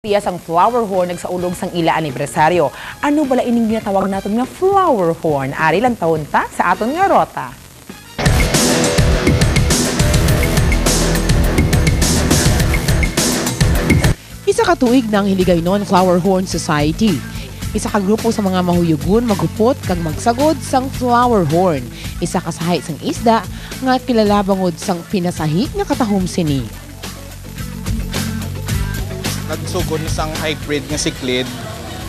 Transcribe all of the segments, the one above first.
Tiyas ang flower horn nagsaulog sang ila anibersaryo. Ano bala ining ginatawag naton nga flower horn? Ari lang taon ta sa aton nga rota. Isa ka tuig ng Hiligaynon Flower Horn Society. Isa ka grupo sa mga mahuyugon magupot kag magsagod sang flower horn. Isa ka sahay sang isda nga kilala bangod sang pinasahi nga katahom sini. Nagsugod sang hybrid nga siklid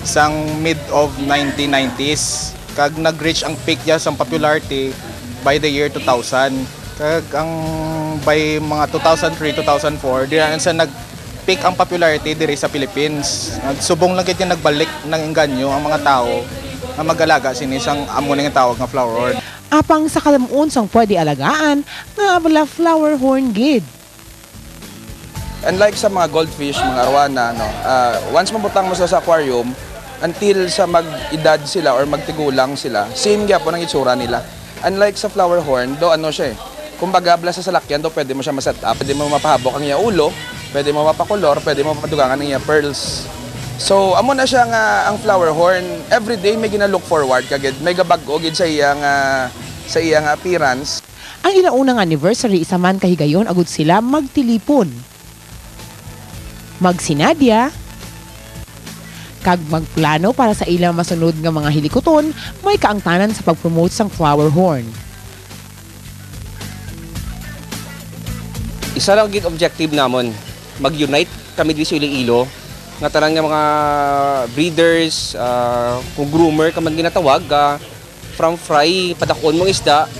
sang mid of 1990s. Kag nag-reach ang peak niya sang popularity by the year 2000. Kag ang by mga 2003-2004, di na sa nag-peak ang popularity diri sa Philippines. Nagsubong lang kiti nagbalik ng engganyo ang mga tao na magalaga sini sang amo nga tawag nga flower horn. Apang sa kalamuon sang pwede alagaan nga bala flower horn gid. Unlike sa mga goldfish, mga arwana, once mabutang mo sa aquarium, until sa mag-edad sila or magtigulang sila, same po ng itsura nila. Unlike sa flower horn, do ano siya kumbaga bala sa salakyan, do pwede mo siya maset up, pwede mo mapahabok ang iya ulo, pwede mo mapakolor, pwede mo mapadugangan ang iya pearls. So, amo na siya nga ang flower horn, everyday may gina-look forward kagid, may gabag-o gid sa iyang appearance. Ang ilaunang anniversary isa man kahigayon agud sila magtilipon. Magsinadya, kag magplano para sa ilang masunod nga mga hilikoton, may kaangtanan sa pag-promote sang flower horn. Isa lang gid objective namon, mag-unite kami diri sa Iloilo nga tanan nga mga breeders, kung groomer ka man ginatawag, from fry padakon mong isda.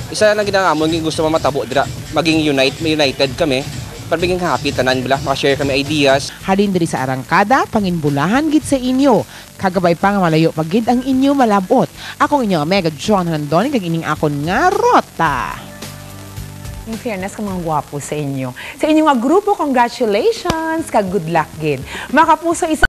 Isa lang ginamon nga gusto matabo dira, maging united kami. Para biging happy tanan bala, makashare kami ideas. Halin diri sa arangkada, panginbulahan gid sa inyo. Kagabay pa nga malayo pagid ang inyo malabot. Akong inyo Mega John Handon, kag ining akon nga rota. In fairness, kang mga gwapo sa inyo. Sa inyo nga grupo, congratulations, kag good luck gid. Makapuso isa